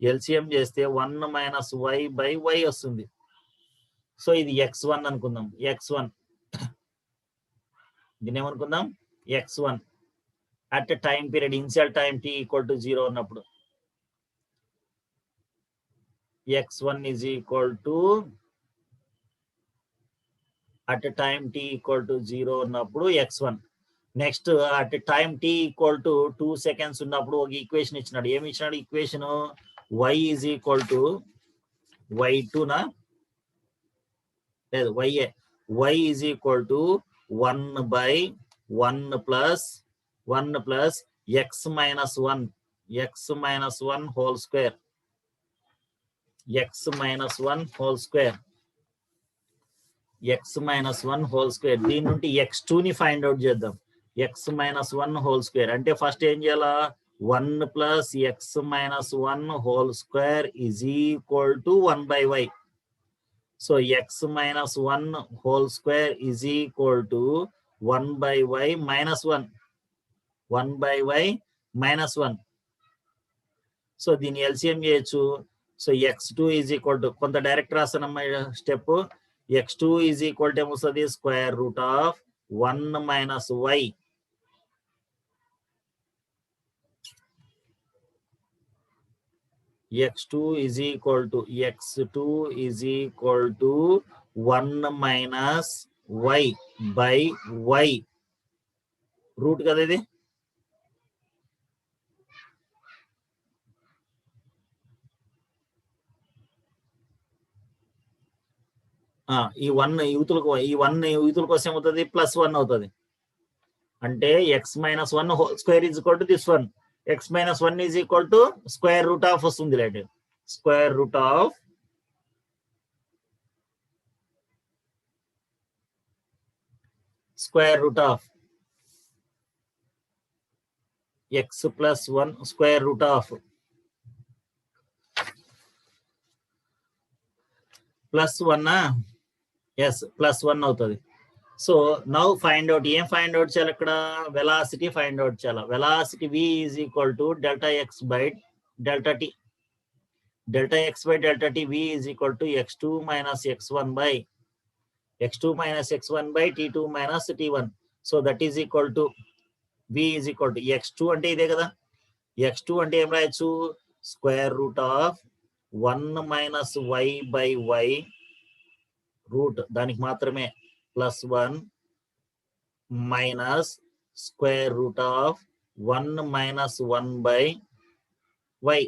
LCM చేస్తే 1 minus y by y వస్తుంది. So ఇది x1 అనుకుందాం x1 దీని ఏమనుకుందాం x1 at a time period initial time t equal to 0 ఉన్నప్పుడు x1 is equal to at a time t equal to 0 ఉన్నప్పుడు x1 next at a time t equal to 2 seconds ఉన్నప్పుడు ఒక equation ఇచ్చినాడు ఏమి ఇచ్చినాడు equation y is equal to y2 నా లేదు y is equal to 1 by 1 plus x minus 1 whole square. X minus 1 whole square. X minus 1 whole square. దీని నుండి x2 ని ఫైండ్ అవుట్ చేద్దాం. X minus 1 whole square. అంటే first ఏం చేయాలా 1 plus x minus 1 whole square is equal to 1 by y. So x minus 1 whole square is equal to 1 by y minus 1. 1 by y minus 1. So దీని LCM చేయొచ్చు so x2 is equal to కొంత direct రాస్తానమ్మా step x2 is equal to ఏమొస్తుంది square root of 1 minus y. x2 is equal to 1 minus y by y root కదా ఇది ఈ 1 యూతుల కోసం అవుతుంది +1 అవుతుంది అంటే x minus 1 whole square is equal to this one. X minus 1 is equal to square root of వస్తుంది లేండి square root of x plus 1 square root of +1 yes +1 అవుతుంది. సో నౌ ఫైండ్ అవుట్ ఏం ఫైండ్ అవుట్ చేయాలి ఇక్కడ velocity find out చేయాలి velocity v is equal to delta x by delta t. Delta x by delta t v is equal to x2 minus x1 by t2 minus t1. So that is equal to v is equal to x2 అంటే ఇదే కదా x2 అంటే ఏం రాయొచ్చు square root of 1 minus y by y root దానికి మాత్రమే +1 minus square root of 1 minus 1 by y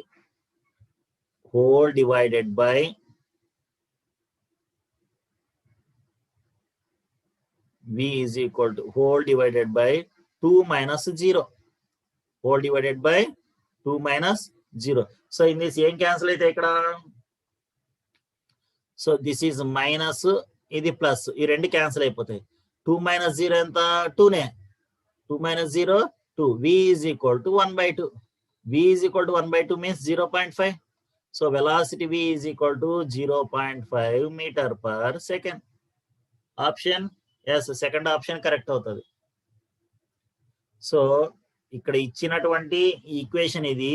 whole divided by v is equal to whole divided by 2 minus 0 whole divided by 2 minus 0. So in this ఏం cancel అయితే ఇక్కడ so this is minus ఇది plus, ఈ రెండు cancel అయిపోతాయి. 2 - 0 ఎంత? 2నే. 2 - 0 2. V is equal to 1/2. V is equal to 1/2 means 0.5. So velocity V is equal to 0.5 meter per second. Option yes, second option correct అవుతుంది. So ఇక్కడ ఇచ్చినటువంటి ఈక్వేషన్ ఇది,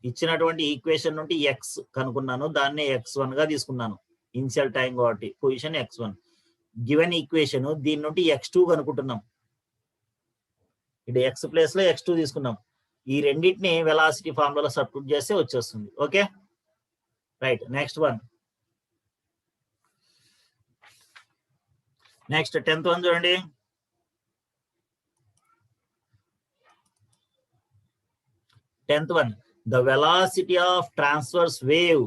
ఇచ్చినటువంటి ఈక్వేషన్ నుండి ఎక్స్ కనుక్కున్నాను, దాన్ని x1 గా తీసుకున్నాను. ఇనిషియల్ టైం కాబట్టి పొజిషన్ x1. గివెన్ ఈక్వేషన్ దీని నుండి x2 కనుక్కుంటున్నాం. ఇది x ప్లేస్ లో x2 తీసుకున్నాం. ఈ రెండింటిని వెలాసిటీ ఫార్ములా సబ్స్టిట్యూట్ చేస్తే వచ్చేస్తుంది. Okay right. Next one, next 10th one చూడండి. Tenth one, the velocity of transverse wave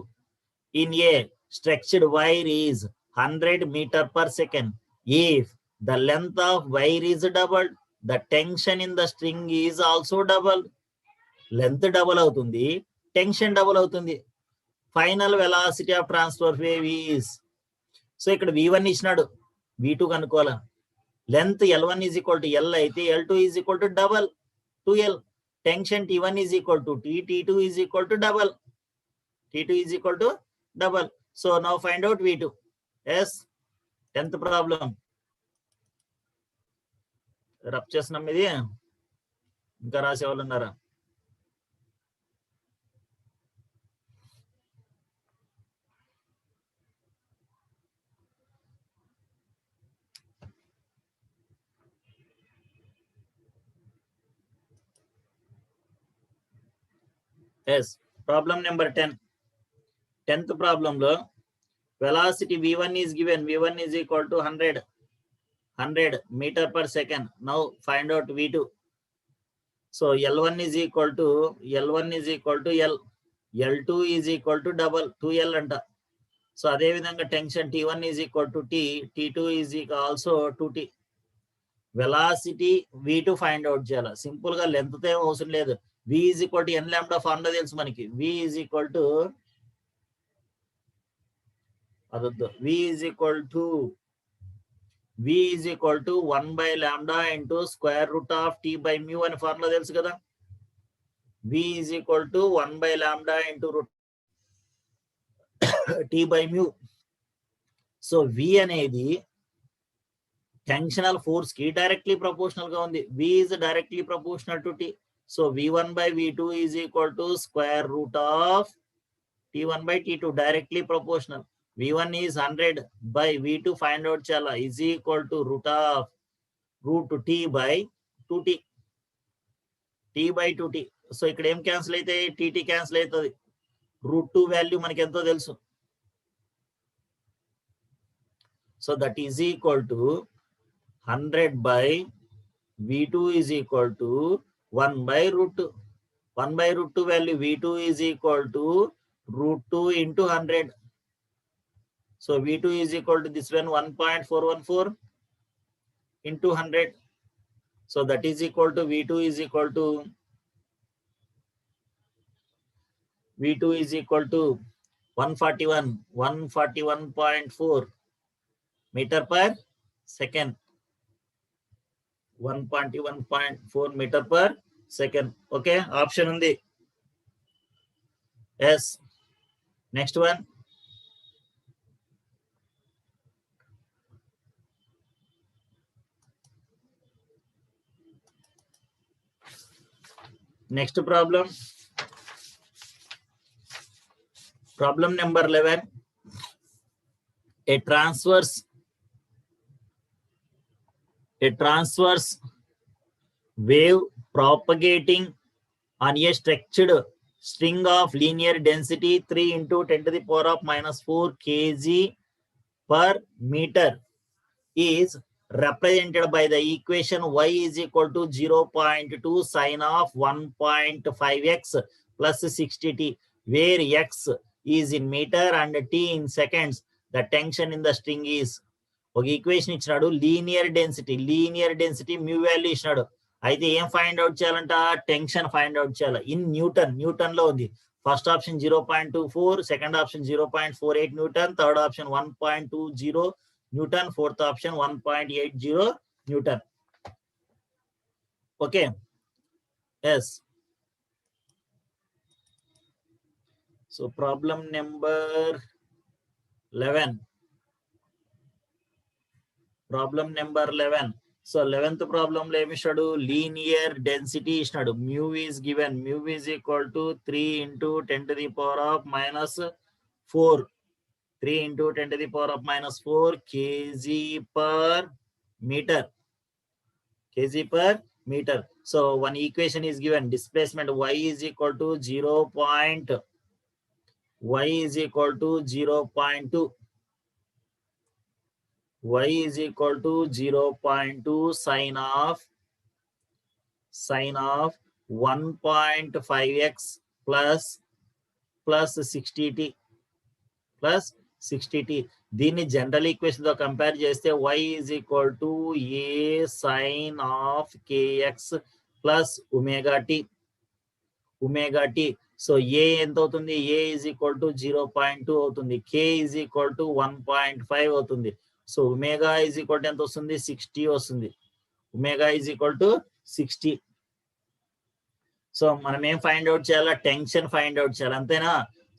in a stretched wire is 100 meter per second. If the length of wire is doubled, the tension in the string is also doubled. Length double అవుతుంది, tension double అవుతుంది. Final velocity of transverse wave is, so ఇక్కడ V1 ఇచ్చినాడు, V2 కనుక్కోవాలా. Length L1 is equal to L అయితే L2 is equal to double 2L. Tension T1 is equal to T, T2 is equal to double. T2 is equal to double. So now find out V2. Yes, 10th problem. Rub చేస్తున్నాం, ఇది ఇంకా రాసేవాళ్ళు ఉన్నారా? Yes, problem number 10. 10th problem లో velocity V1 is given. V1 is equal to 100 meter per second. Now find out V2. So L1 is equal to L, L2 is equal to double 2L అంట. So అదే విధంగా tension T1 is equal to T, T2 is also 2T. Velocity V2 find out చేయాలి. Simple గా length తో అవసరం లేదు. V is equal to n lambda formula తెలుసు మనకి. V is equal to అదొద్దు, V is equal to 1 by lambda into square root of T by mu అనే formula తెలుసు కదా. V is equal to 1 by lambda into root T by mu. So V అనేది tensional force కి directly proportional గా ఉంది. V is directly proportional to T. So V1 by V2 is equal to square root of T1 by T2, directly proportional. V1 is 100 by V2 find out chala is equal to root T by 2T. T by 2T. So ఇక్కడ ఏం cancel అయితే TT cancel అవుతుంది. √2 value మనకి ఎంతో తెలుసు. So that is equal to 100 by V2 is equal to 1 by √2. 1 by √2 value V2 is equal to √2 into 100. So V2 is equal to this one 1.414 into 100. So that is equal to V2 is equal to 141.4 meter per second. 141.4 meter per second. Okay, option undi. Yes. Next one. Next problem. Problem number 11. A transverse wave propagating on a stretched string of linear density 3 into 10 to the power of -4 kg per meter is represented by the equation y is equal to 0.2 sine of 1.5x plus 60t, where x is in meter and t in seconds. The tension in the string is, ఒక equation ఇచ్చినాడు, linear density mu value ఇచ్చినాడు. అయితే ఏం find out చేయాలంట? Tension find out చేయాలి. In Newton లో ఉంది. First option 0.24, second option 0.48 Newton, third option 1.20 Newton. Fourth option 1.80 Newton. Okay. Yes. So problem number 11. Problem number 11. So 11th problem lo emishadu linear density ishnadu. Mu is given. Mu is equal to 3 into 10 to the power of minus 4. 3 into 10 to the power of minus 4 kg per meter. Kg per meter. So one equation is given. Displacement y is equal to 0.2 y is equal to 0.2 sine of 1.5x plus 60t దీన్ని general equation తో compare చేస్తే y is equal to a sin of kx plus omega t. So a ఎంత అవుతుంది? a is equal to 0.2 అవుతుంది. k is equal to 1.5 అవుతుంది. So omega is equal to ఎంత వస్తుంది? 60 వస్తుంది. Omega is equal to 60. So మనం ఏం find out చేయాలా? టెన్షన్ ఫైండ్ అవుట్ చేయాలి, అంతేనా?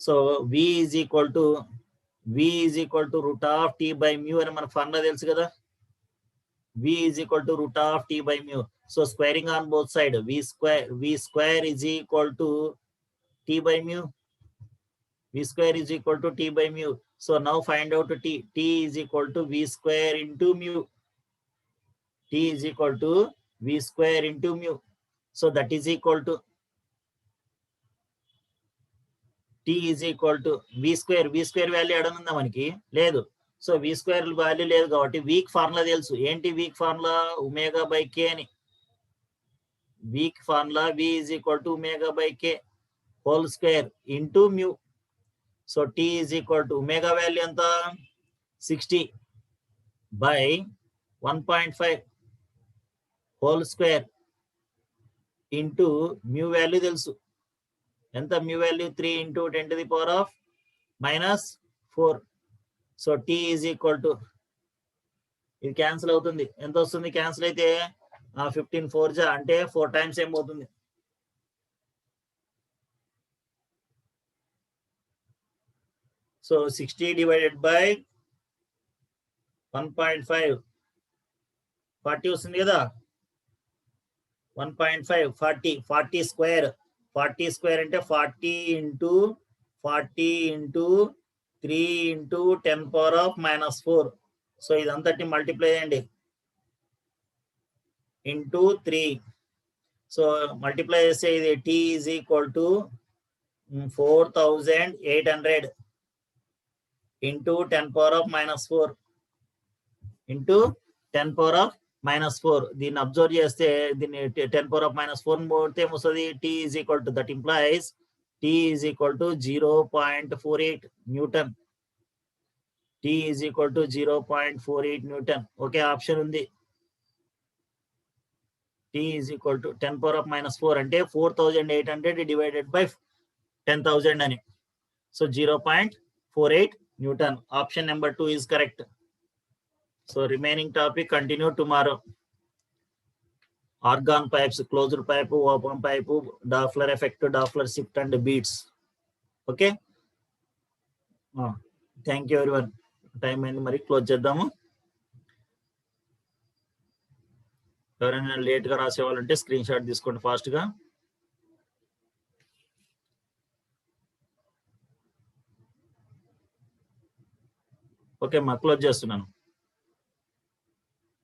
So v is equal to root of t by mu అని మన ఫార్ములా తెలుసు కదా. v is equal to root of t by mu. So squaring on both side, v square is equal to t by mu. V square is equal to t by mu. So now find out t. T is equal to v square into mu. T is equal to v square into mu. So that is equal to t is equal to v square. V square value అడనుందా మనకి? లేదు. So v square value లేదు కాబట్టి week formula తెలుసు. ఏంటి week formula? Omega by k అని. Week formula v is equal to omega by k whole square into mu. So t is equal to omega value ఎంత? 60 by 1.5 whole square into mu value తెలుసు. ఎంత mu value? 3 into 10 to the power of minus 4. So t is equal to, ఇది cancel అవుతుంది. ఎంత వస్తుంది cancel అయితే? 15 4 జా అంటే 4 times ఏమవుతుంది? సో 60 divided by 1.5 40 వస్తుంది కదా. 1.5 40 square. 40 square అంటే 40 into 3 into 10 power of minus 4. So ఇదంతటి మల్టిప్లై చేయండి into 3. సో మల్టిప్లై చేస్తే ఇది t is equal to 4800 into 10 power of minus 4 into 10 power of minus 4. దీన్ని అబ్జర్వ్ చేస్తే దీన్ని 10 power of minus 4 పోతే ఏమొస్తుంది? t is equal to, that implies t is equal to 0.48 Newton. t is equal to 0.48 Newton. Okay, option ఉంది. t is equal to 10 power of minus 4 అంటే 4800 divided by 10,000 అని. So 0.48 Newton. Option number 2 is correct. So remaining topic continue tomorrow. Argon pipes, closed pipe, open pipe, Doppler effect, Doppler shift and beats. Okay. Thank you everyone. Time అయింది, మరి close చేద్దాము. ఎవరైనా late గా రాసేవాళ్ళంటే screen shot తీసుకోండి fast గా. Okay, మా close చేస్తున్నాను.